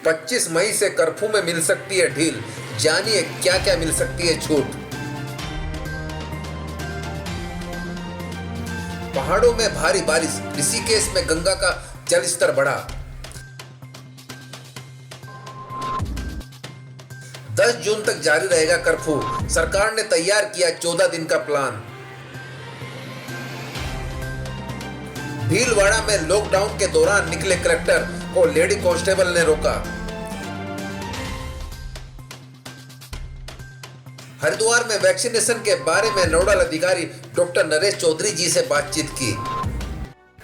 25 मई से कर्फ्यू में मिल सकती है ढील, जानिए क्या क्या मिल सकती है छूट। पहाड़ों में भारी बारिश, ऋषिकेश में गंगा का जलस्तर बढ़ा। 10 जून तक जारी रहेगा कर्फ्यू, सरकार ने तैयार किया 14 दिन का प्लान। भीलवाड़ा में लॉकडाउन के दौरान निकले कलेक्टर को लेडी कांस्टेबल ने रोका। हरिद्वार में वैक्सीनेशन के बारे में नोडल अधिकारी डॉक्टर नरेश चौधरी जी से बातचीत की।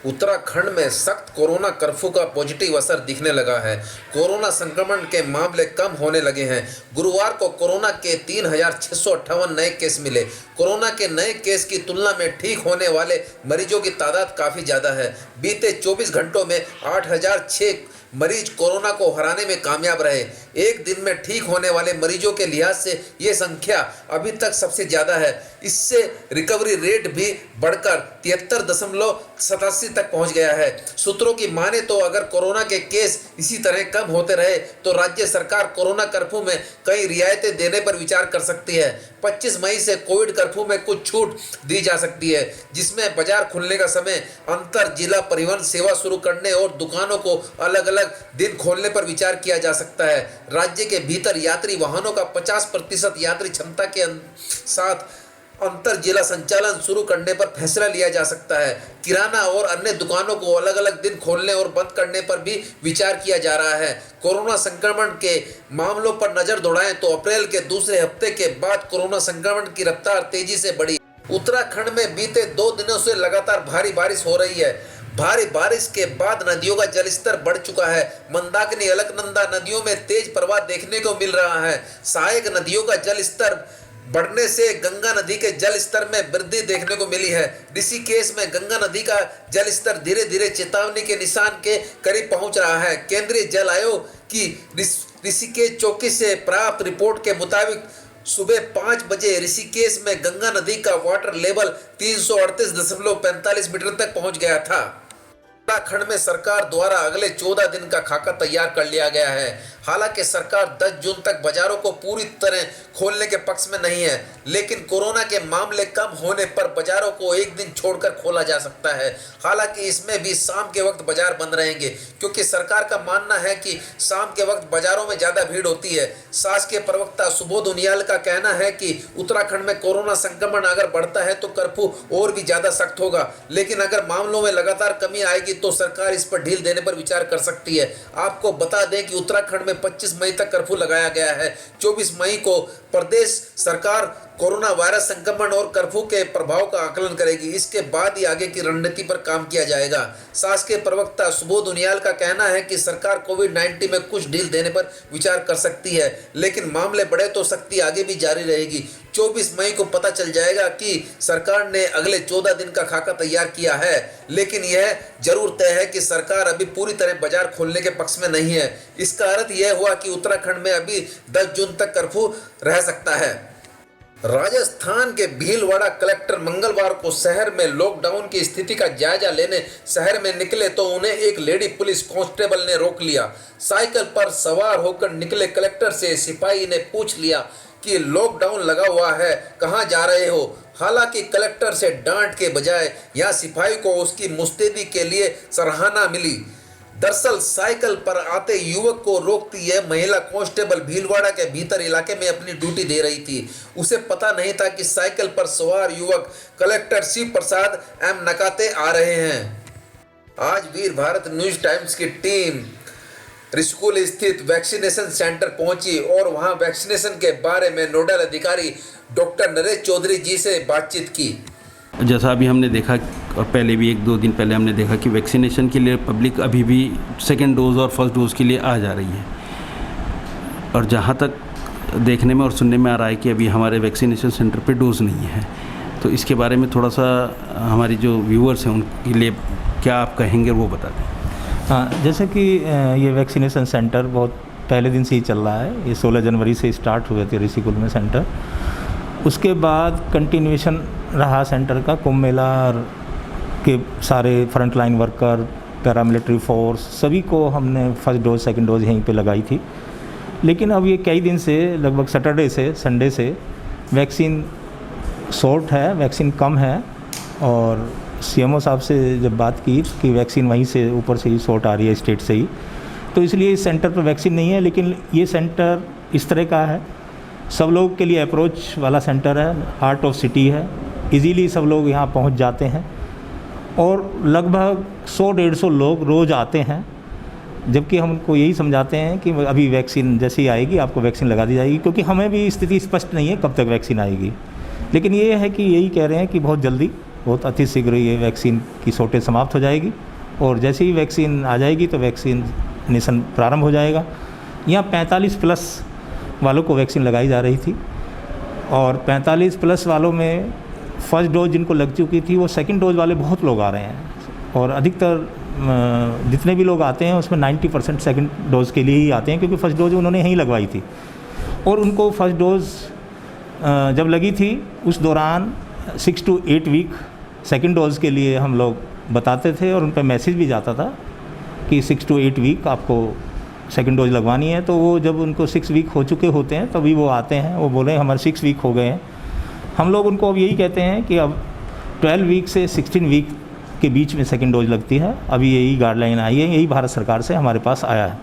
उत्तराखंड में सख्त कोरोना कर्फ्यू का पॉजिटिव असर दिखने लगा है। कोरोना संक्रमण के मामले कम होने लगे हैं। गुरुवार को कोरोना के 3,658 नए केस मिले। कोरोना के नए केस की तुलना में ठीक होने वाले मरीजों की तादाद काफ़ी ज़्यादा है। बीते 24 घंटों में 8,006 मरीज कोरोना को हराने में कामयाब रहे। एक दिन में ठीक होने वाले मरीजों के लिहाज से ये संख्या अभी तक सबसे ज़्यादा है। इससे रिकवरी रेट भी बढ़कर 73.87 तक पहुंच गया है। सूत्रों की माने तो अगर कोरोना के केस इसी तरह कम होते रहे तो राज्य सरकार कोरोना कर्फ्यू में कई रियायतें देने पर विचार कर सकती है। 25 मई से कोविड कर्फ्यू में कुछ छूट दी जा सकती है, जिसमें बाजार खुलने का समय, अंतर जिला परिवहन सेवा शुरू करने और दुकानों को अलग अलग दिन खोलने पर विचार किया जा सकता है। राज्य के भीतर यात्री वाहनों का 50% यात्री क्षमता के साथ अंतर जिला संचालन शुरू करने पर फैसला लिया जा सकता है। किराना और अन्य दुकानों को अलग अलग दिन खोलने और बंद करने पर भी विचार किया जा रहा है। कोरोना संक्रमण के मामलों पर नजर दौड़ाएं तो अप्रैल के दूसरे हफ्ते के बाद कोरोना संक्रमण की रफ्तार तेजी से बढ़ी। उत्तराखंड में बीते 2 दिनों से लगातार भारी बारिश हो रही है। भारी बारिश के बाद नदियों का जलस्तर बढ़ चुका है। मंदाकिनी, अलकनंदा नदियों में तेज प्रवाह देखने को मिल रहा है। सहायक नदियों का जलस्तर बढ़ने से गंगा नदी के जल स्तर में वृद्धि देखने को मिली है। ऋषिकेश में गंगा नदी का जल स्तर धीरे धीरे चेतावनी के निशान के करीब पहुंच रहा है। केंद्रीय जल आयोग की ऋषिकेश चौकी से प्राप्त रिपोर्ट के मुताबिक सुबह 5 बजे ऋषिकेश में गंगा नदी का वाटर लेवल 338.45 मीटर तक पहुंच गया था। उत्तराखंड में सरकार द्वारा अगले 14 दिन का खाका तैयार कर लिया गया है। हालांकि सरकार 10 जून तक बाजारों को पूरी तरह खोलने के पक्ष में नहीं है, लेकिन कोरोना के मामले कम होने पर बाजारों को एक दिन छोड़कर खोला जा सकता है। हालांकि इसमें भी शाम के वक्त बाजार बंद रहेंगे, क्योंकि सरकार का मानना है कि शाम के वक्त बाजारों में ज़्यादा भीड़ होती है। शासकीय प्रवक्ता सुबोध उनियाल का कहना है कि उत्तराखंड में कोरोना संक्रमण अगर बढ़ता है तो कर्फ्यू और भी ज़्यादा सख्त होगा, लेकिन अगर मामलों में लगातार कमी आएगी तो सरकार इस पर ढील देने पर विचार कर सकती है। आपको बता दें कि उत्तराखंड में 25 मई तक कर्फ्यू लगाया गया है। 24 मई को प्रदेश सरकार कोरोना वायरस संक्रमण और कर्फ्यू के प्रभाव का आकलन करेगी। इसके बाद ही आगे की रणनीति पर काम किया जाएगा। शासकीय प्रवक्ता सुबोध उनियाल का कहना है कि सरकार कोविड-19 में कुछ ढील देने पर विचार कर सकती है, लेकिन मामले बढ़े तो सख्ती आगे भी जारी रहेगी। 24 मई को पता चल जाएगा कि सरकार ने अगले 14 दिन का खाका तैयार किया है, लेकिन यह जरूर तय है कि सरकार अभी पूरी तरह बाजार खोलने के पक्ष में नहीं है। इसका अर्थ यह हुआ कि उत्तराखंड में अभी 10 जून तक कर्फ्यू रह सकता है। राजस्थान के भीलवाड़ा कलेक्टर मंगलवार को शहर में लॉकडाउन की स्थिति का जायजा लेने शहर में निकले तो उन्हें एक लेडी पुलिस कांस्टेबल ने रोक लिया। साइकिल पर सवार होकर निकले कलेक्टर से सिपाही ने पूछ लिया कि लॉकडाउन लगा हुआ है, कहां जा रहे हो। हालांकि कलेक्टर से डांट के बजाय यहां सिपाही को उसकी मुस्तैदी के लिए सराहना मिली। दरअसल साइकिल पर आते युवक को रोकती यह महिला कांस्टेबल भीलवाड़ा के भीतर इलाके में अपनी ड्यूटी दे रही थी। उसे पता नहीं था कि साइकिल पर सवार युवक कलेक्टर शिव प्रसाद एम नकाते आ रहे हैं। आज वीर भारत न्यूज टाइम्स की टीम रिस्कूल स्थित वैक्सीनेशन सेंटर पहुंची और वहां वैक्सीनेशन के बारे में नोडल अधिकारी डॉक्टर नरेश चौधरी जी से बातचीत की। जैसा अभी हमने देखा और पहले भी 1-2 दिन पहले हमने देखा कि वैक्सीनेशन के लिए पब्लिक अभी भी सेकेंड डोज और फर्स्ट डोज़ के लिए आ जा रही है, और जहाँ तक देखने में और सुनने में आ रहा है कि अभी हमारे वैक्सीनेशन सेंटर पे डोज़ नहीं है। तो इसके बारे में थोड़ा सा हमारी जो व्यूअर्स हैं उनके लिए क्या आप कहेंगे वो बता दें। हाँ, जैसे कि ये वैक्सीनेशन सेंटर बहुत पहले दिन से ही चल रहा है। ये 16 जनवरी से स्टार्ट हुए थे ऋषिकुल में सेंटर। उसके बाद कंटिन्यूएशन रहा सेंटर का। कुंभ मेला के सारे फ्रंटलाइन वर्कर, पैरामिलिट्री फोर्स, सभी को हमने फर्स्ट डोज सेकंड डोज यहीं पे लगाई थी। लेकिन अब ये कई दिन से, लगभग सैटरडे से संडे से वैक्सीन शॉर्ट है, वैक्सीन कम है। और सीएमओ साहब से जब बात की कि वैक्सीन वहीं से ऊपर से ही शॉर्ट आ रही है, स्टेट से ही, तो इसलिए इस सेंटर पर वैक्सीन नहीं है। लेकिन ये सेंटर इस तरह का है, सब लोगों के लिए अप्रोच वाला सेंटर है, हार्ट ऑफ सिटी है, इजीली सब लोग यहाँ पहुँच जाते हैं और लगभग 100-150 लोग रोज़ आते हैं। जबकि हम उनको यही समझाते हैं कि अभी वैक्सीन जैसे ही आएगी आपको वैक्सीन लगा दी जाएगी, क्योंकि हमें भी स्थिति स्पष्ट नहीं है कब तक वैक्सीन आएगी। लेकिन ये है कि यही कह रहे हैं कि बहुत जल्दी, बहुत अतिशीघ्र ये वैक्सीन की शॉर्टेज समाप्त हो जाएगी और जैसे ही वैक्सीन आ जाएगी तो वैक्सीनेशन प्रारंभ हो जाएगा। यहाँ 45+ वालों को वैक्सीन लगाई जा रही थी और 45+ वालों में फर्स्ट डोज जिनको लग चुकी थी वो सेकंड डोज वाले बहुत लोग आ रहे हैं। और अधिकतर जितने भी लोग आते हैं उसमें 90% सेकंड डोज के लिए ही आते हैं, क्योंकि फ़र्स्ट डोज उन्होंने यहीं लगवाई थी। और उनको फर्स्ट डोज जब लगी थी उस दौरान 6 to 8 वीक सेकंड डोज़ के लिए हम लोग बताते थे और उन पर मैसेज भी जाता था कि 6 to 8 वीक आपको सेकंड डोज लगवानी है। तो वो जब उनको 6 वीक हो चुके होते हैं तभी वो आते हैं, वो बोले हमारे 6 वीक हो गए हैं। हम लोग उनको अब यही कहते हैं कि अब 12 वीक से 16 वीक के बीच में सेकंड डोज लगती है। अभी यही गाइडलाइन आई है, यही भारत सरकार से हमारे पास आया है।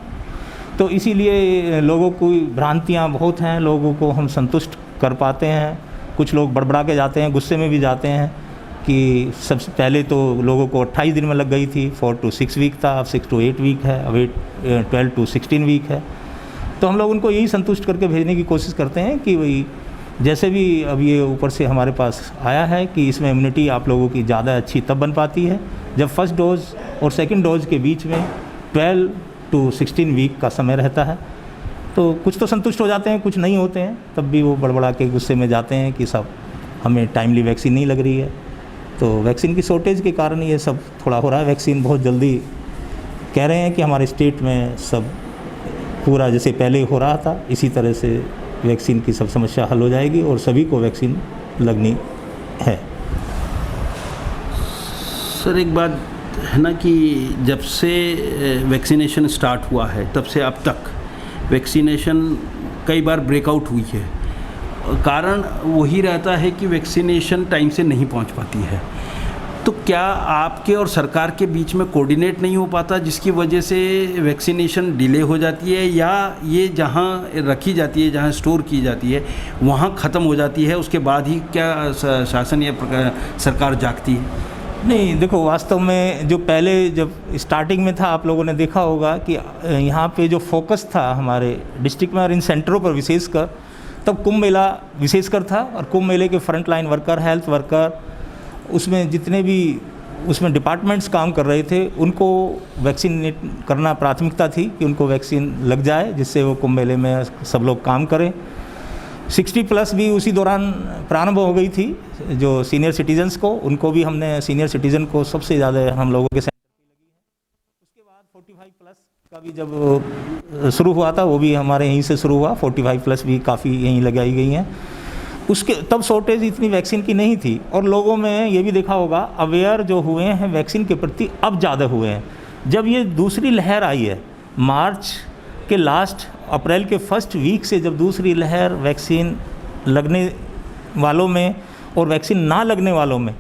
तो इसीलिए लोगों की भ्रांतियाँ बहुत हैं, लोगों को हम संतुष्ट कर पाते हैं। कुछ लोग बड़बड़ा के जाते हैं, गुस्से में भी जाते हैं कि सबसे पहले तो लोगों को 28 दिन में लग गई थी, 4 to 6 वीक था, अब 6 to 8 वीक है, अब 12 to 16 वीक है। तो हम लोग उनको यही संतुष्ट करके भेजने की कोशिश करते हैं कि वही जैसे भी अब ये ऊपर से हमारे पास आया है कि इसमें इम्यूनिटी आप लोगों की ज़्यादा अच्छी तब बन पाती है जब फर्स्ट डोज़ और सेकंड डोज़ के बीच में 12 to 16 वीक का समय रहता है। तो कुछ तो संतुष्ट हो जाते हैं, कुछ नहीं होते हैं, तब भी वो बड़बड़ा के गुस्से में जाते हैं कि सब हमें टाइमली वैक्सीन नहीं लग रही है। तो वैक्सीन की शॉर्टेज के कारण ये सब थोड़ा हो रहा है। वैक्सीन बहुत जल्दी कह रहे हैं कि हमारे स्टेट में सब पूरा जैसे पहले हो रहा था इसी तरह से वैक्सीन की सब समस्या हल हो जाएगी और सभी को वैक्सीन लगनी है। सर एक बात है ना कि जब से वैक्सीनेशन स्टार्ट हुआ है तब से अब तक वैक्सीनेशन कई बार ब्रेकआउट हुई है। कारण वही रहता है कि वैक्सीनेशन टाइम से नहीं पहुंच पाती है। तो क्या आपके और सरकार के बीच में कोऑर्डिनेट नहीं हो पाता जिसकी वजह से वैक्सीनेशन डिले हो जाती है, या ये जहां रखी जाती है, जहां स्टोर की जाती है वहां ख़त्म हो जाती है, उसके बाद ही क्या शासन या सरकार जागती है? नहीं, देखो वास्तव में जो पहले जब स्टार्टिंग में था आप लोगों ने देखा होगा कि यहाँ पे जो फोकस था हमारे डिस्ट्रिक्ट में और इन सेंटरों पर विशेषकर, तब कुंभ मेला विशेषकर था और कुंभ मेले के front line worker, health worker, उसमें जितने भी उसमें डिपार्टमेंट्स काम कर रहे थे उनको वैक्सीनेट करना प्राथमिकता थी कि उनको वैक्सीन लग जाए जिससे वो कुंभ मेले में सब लोग काम करें। 60+ भी उसी दौरान प्रारंभ हो गई थी। जो सीनियर सिटीजन्स को, उनको भी हमने सीनियर सिटीज़न को सबसे ज़्यादा हम लोगों के सेंटर पे लगी है। उसके बाद 45+ का भी जब शुरू हुआ था वो भी हमारे यहीं से शुरू हुआ। 45+ भी काफ़ी यहीं लगाई गई हैं। उसके तब शॉर्टेज इतनी वैक्सीन की नहीं थी और लोगों में ये भी देखा होगा अवेयर जो हुए हैं वैक्सीन के प्रति अब ज़्यादा हुए हैं। जब ये दूसरी लहर आई है मार्च के लास्ट, अप्रैल के फर्स्ट वीक से जब दूसरी लहर वैक्सीन लगने वालों में और वैक्सीन ना लगने वालों में,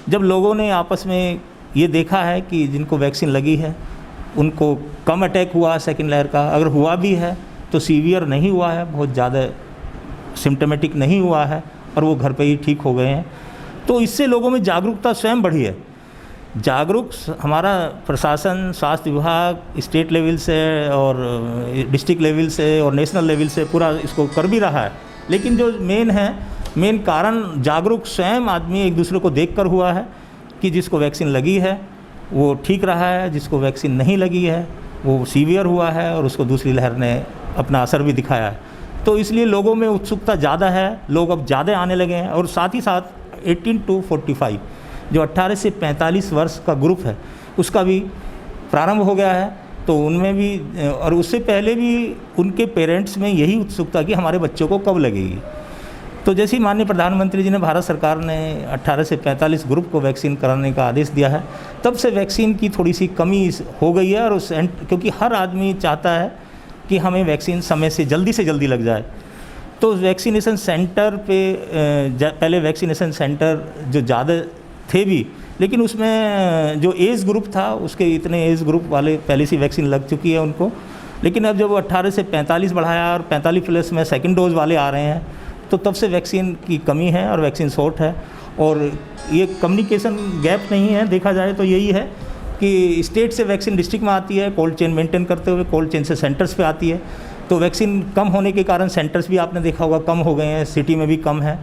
जब लोगों ने आपस में ये देखा है कि जिनको वैक्सीन लगी है उनको कम अटैक हुआ सेकेंड लहर का, अगर हुआ भी है तो सीवियर नहीं हुआ है, बहुत ज़्यादा सिम्टोमेटिक नहीं हुआ है और वो घर पे ही ठीक हो गए हैं। तो इससे लोगों में जागरूकता स्वयं बढ़ी है। जागरूक हमारा प्रशासन, स्वास्थ्य विभाग स्टेट लेवल से और डिस्ट्रिक्ट लेवल से और नेशनल लेवल से पूरा इसको कर भी रहा है। लेकिन जो मेन कारण जागरूक स्वयं आदमी एक दूसरे को देखकर हुआ है कि जिसको वैक्सीन लगी है वो ठीक रहा है, जिसको वैक्सीन नहीं लगी है वो सीवियर हुआ है और उसको दूसरी लहर ने अपना असर भी दिखाया है। तो इसलिए लोगों में उत्सुकता ज़्यादा है, लोग अब ज़्यादा आने लगे हैं। और साथ ही साथ 18 to 45 जो 18 से 45 वर्ष का ग्रुप है उसका भी प्रारंभ हो गया है। तो उनमें भी और उससे पहले भी उनके पेरेंट्स में यही उत्सुकता कि हमारे बच्चों को कब लगेगी। तो जैसे ही माननीय प्रधानमंत्री जी ने, भारत सरकार ने 18 से 45 ग्रुप को वैक्सीन कराने का आदेश दिया है, तब से वैक्सीन की थोड़ी सी कमी हो गई है। और क्योंकि हर आदमी चाहता है कि हमें वैक्सीन समय से जल्दी लग जाए, तो वैक्सीनेशन सेंटर पे पहले वैक्सीनेशन सेंटर जो ज़्यादा थे भी, लेकिन उसमें जो एज ग्रुप था उसके इतने एज ग्रुप वाले पहले से वैक्सीन लग चुकी है उनको। लेकिन अब जब 18 से 45 बढ़ाया और 45 प्लस में सेकंड डोज वाले आ रहे हैं, तो तब से वैक्सीन की कमी है और वैक्सीन शॉर्ट है। और ये कम्युनिकेशन गैप नहीं है, देखा जाए तो यही है कि स्टेट से वैक्सीन डिस्ट्रिक्ट में आती है, कोल्ड चेन मेंटेन करते हुए कोल्ड चेन से सेंटर्स पे आती है। तो वैक्सीन कम होने के कारण सेंटर्स भी आपने देखा होगा कम हो गए हैं, सिटी में भी कम है।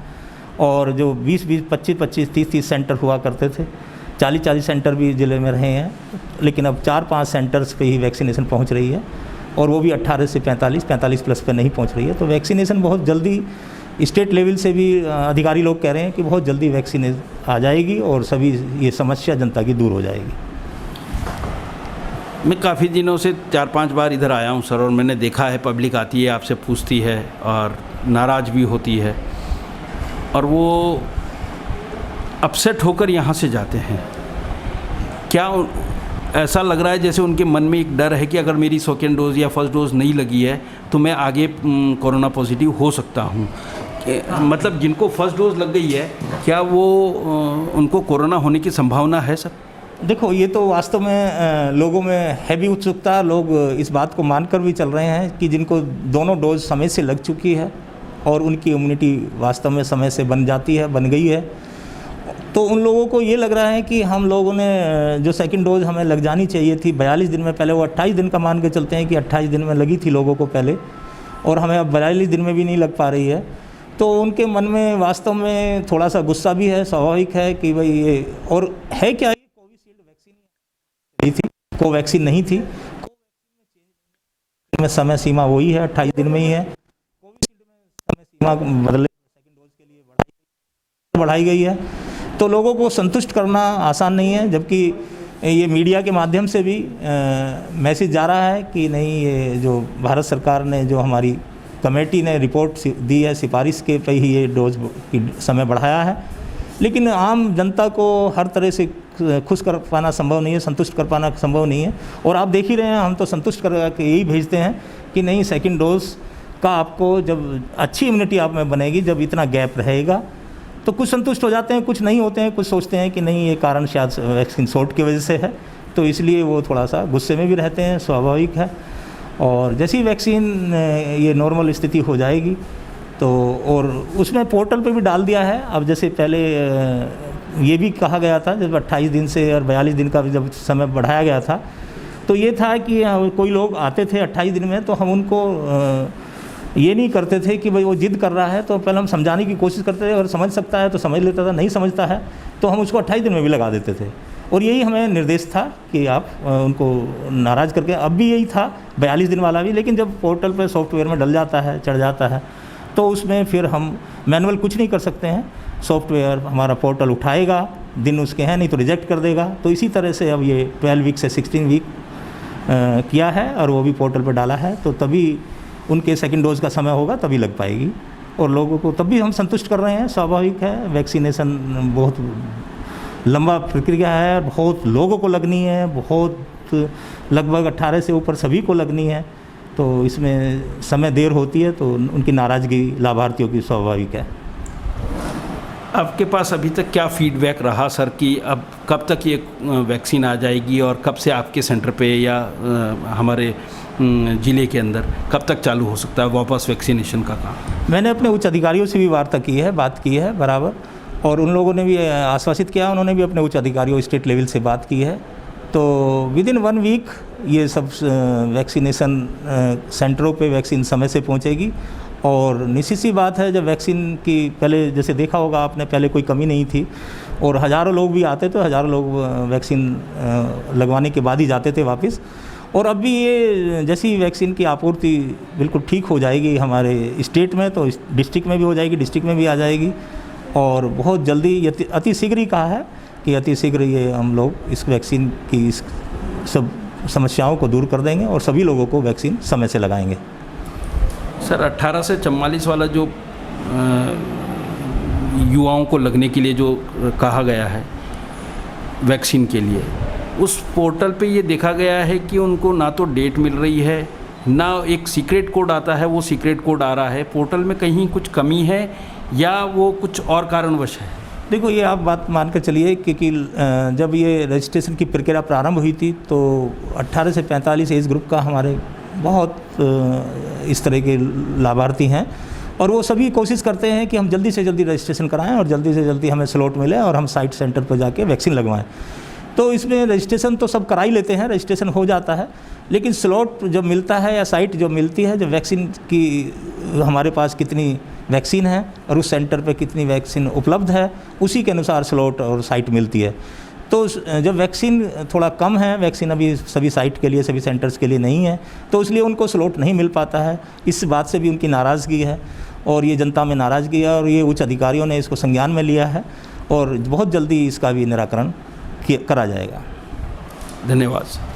और जो 20-20, 25-25, 30-30 सेंटर हुआ करते थे, 40-40 सेंटर भी ज़िले में रहे हैं, लेकिन अब 4-5 सेंटर्स पे ही वैक्सीनेशन पहुंच रही है, और वो भी 18 से 45 प्लस पे नहीं पहुंच रही है। तो वैक्सीनेशन बहुत जल्दी स्टेट लेवल से भी अधिकारी लोग कह रहे हैं कि बहुत जल्दी वैक्सीन आ जाएगी और सभी ये समस्या जनता की दूर हो जाएगी। मैं काफ़ी दिनों से 4-5 बार इधर आया हूँ सर, और मैंने देखा है पब्लिक आती है, आपसे पूछती है और नाराज़ भी होती है, और वो अपसेट होकर यहाँ से जाते हैं। क्या ऐसा लग रहा है जैसे उनके मन में एक डर है कि अगर मेरी सेकेंड डोज़ या फर्स्ट डोज़ नहीं लगी है तो मैं आगे कोरोना पॉजिटिव हो सकता हूँ? मतलब जिनको फर्स्ट डोज़ लग गई है, क्या वो उनको कोरोना होने की संभावना है सर? देखो, ये तो वास्तव में लोगों में है भी उत्सुकता, लोग इस बात को मानकर भी चल रहे हैं कि जिनको दोनों डोज समय से लग चुकी है और उनकी इम्यूनिटी वास्तव में समय से बन गई है, तो उन लोगों को ये लग रहा है कि हम लोगों ने जो सेकंड डोज हमें लग जानी चाहिए थी 42 दिन में, पहले वो 28 दिन का मान के चलते हैं कि 28 दिन में लगी थी लोगों को पहले, और हमें अब 42 दिन में भी नहीं लग पा रही है। तो उनके मन में वास्तव में थोड़ा सा गुस्सा भी है, स्वाभाविक है कि भाई ये, और है क्या, कोविशील्ड वैक्सीन थी, कोवैक्सीन नहीं थी, में समय सीमा वही है, 28 दिन में ही है। कोविशील्ड में समय सीमा बदले सेकंड डोज के लिए बढ़ाई गई है। तो लोगों को संतुष्ट करना आसान नहीं है, जबकि ये मीडिया के माध्यम से भी मैसेज जा रहा है कि नहीं, ये जो भारत सरकार ने, जो हमारी कमेटी ने रिपोर्ट दी है, सिफारिश के पे ही ये डोज की समय बढ़ाया है। लेकिन आम जनता को हर तरह से खुश कर पाना संभव नहीं है, संतुष्ट कर पाना संभव नहीं है। और आप देख ही रहे हैं, हम तो संतुष्ट कर के यही भेजते हैं कि नहीं, सेकंड डोज का आपको जब अच्छी इम्यूनिटी आप में बनेगी, जब इतना गैप रहेगा, तो कुछ संतुष्ट हो जाते हैं, कुछ नहीं होते हैं, कुछ सोचते हैं कि नहीं, ये कारण शायद वैक्सीन शॉर्ट की वजह से है, तो इसलिए वो थोड़ा सा गुस्से में भी रहते हैं, स्वाभाविक है। और जैसी वैक्सीन ये नॉर्मल स्थिति हो जाएगी तो, और उसमें पोर्टल पे भी डाल दिया है। अब जैसे पहले ये भी कहा गया था, जब 28 दिन से और 42 दिन का जब समय बढ़ाया गया था, तो ये था कि कोई लोग आते थे 28 दिन में, तो हम उनको ये नहीं करते थे कि भाई वो जिद कर रहा है, तो पहले हम समझाने की कोशिश करते थे, और समझ सकता है तो समझ लेता था, नहीं समझता है तो हम उसको 28 दिन में भी लगा देते थे। और यही हमें निर्देश था कि आप उनको नाराज़ करके, अब भी यही था 42 दिन वाला भी, लेकिन जब पोर्टल पर सॉफ्टवेयर में डल जाता है, चढ़ जाता है, तो उसमें फिर हम मैनुअल कुछ नहीं कर सकते हैं, सॉफ्टवेयर हमारा पोर्टल उठाएगा, दिन उसके हैं, नहीं तो रिजेक्ट कर देगा। तो इसी तरह से अब ये 12 वीक से 16 वीक किया है, और वो भी पोर्टल पर डाला है, तो तभी उनके सेकंड डोज का समय होगा, तभी लग पाएगी। और लोगों को तब भी हम संतुष्ट कर रहे हैं, स्वाभाविक है। वैक्सीनेशन बहुत लंबा प्रक्रिया है, बहुत लोगों को लगनी है, बहुत लगभग 18 से ऊपर सभी को लगनी है, तो इसमें समय देर होती है, तो उनकी नाराज़गी लाभार्थियों की स्वाभाविक है। आपके पास अभी तक क्या फीडबैक रहा सर कि अब कब तक ये वैक्सीन आ जाएगी, और कब से आपके सेंटर पे या हमारे ज़िले के अंदर कब तक चालू हो सकता है वापस वैक्सीनेशन का काम? मैंने अपने उच्च अधिकारियों से भी वार्ता की है, बात की है बराबर, और उन लोगों ने भी आश्वासित किया, उन्होंने भी अपने उच्च अधिकारियों स्टेट लेवल से बात की है। तो विदिन 1 वीक ये सब वैक्सीनेशन सेंटरों पे वैक्सीन समय से पहुंचेगी। और निश्चित सी बात है, जब वैक्सीन की पहले जैसे देखा होगा आपने, पहले कोई कमी नहीं थी, और हज़ारों लोग भी आते थे, हज़ारों लोग वैक्सीन लगवाने के बाद ही जाते थे वापस। और अब भी ये जैसी वैक्सीन की आपूर्ति बिल्कुल ठीक हो जाएगी हमारे स्टेट में, तो डिस्ट्रिक्ट में भी हो जाएगी, डिस्ट्रिक्ट में भी आ जाएगी, और बहुत जल्दी अति शीघ्र ही कहा है कि अति शीघ्र ये हम लोग इस वैक्सीन की इस सब समस्याओं को दूर कर देंगे, और सभी लोगों को वैक्सीन समय से लगाएंगे। सर 18 से 44 वाला जो युवाओं को लगने के लिए जो कहा गया है वैक्सीन के लिए, उस पोर्टल पे ये देखा गया है कि उनको ना तो डेट मिल रही है, ना एक सीक्रेट कोड आता है, वो सीक्रेट कोड आ रहा है। पोर्टल में कहीं कुछ कमी है या वो कुछ और कारणवश है? देखो, ये आप बात मान कर चलिए क्योंकि जब ये रजिस्ट्रेशन की प्रक्रिया प्रारंभ हुई थी तो 18 से 45 एज ग्रुप का हमारे बहुत इस तरह के लाभार्थी हैं और वो सभी कोशिश करते हैं कि हम जल्दी से जल्दी रजिस्ट्रेशन कराएं और जल्दी से जल्दी हमें स्लॉट मिले और हम साइट सेंटर पर जाके वैक्सीन लगवाएं। तो इसमें रजिस्ट्रेशन तो सब करा ही लेते हैं, रजिस्ट्रेशन हो जाता है, लेकिन स्लॉट जब मिलता है या साइट जो मिलती है, जब वैक्सीन की हमारे पास कितनी वैक्सीन है और उस सेंटर पे कितनी वैक्सीन उपलब्ध है, उसी के अनुसार स्लॉट और साइट मिलती है। तो जब वैक्सीन थोड़ा कम है, वैक्सीन अभी सभी साइट के लिए, सभी सेंटर्स के लिए नहीं है, तो इसलिए उनको स्लॉट नहीं मिल पाता है। इस बात से भी उनकी नाराज़गी है और ये जनता में नाराज़गी है और ये उच्च अधिकारियों ने इसको संज्ञान में लिया है और बहुत जल्दी इसका भी निराकरण करा जाएगा। धन्यवाद।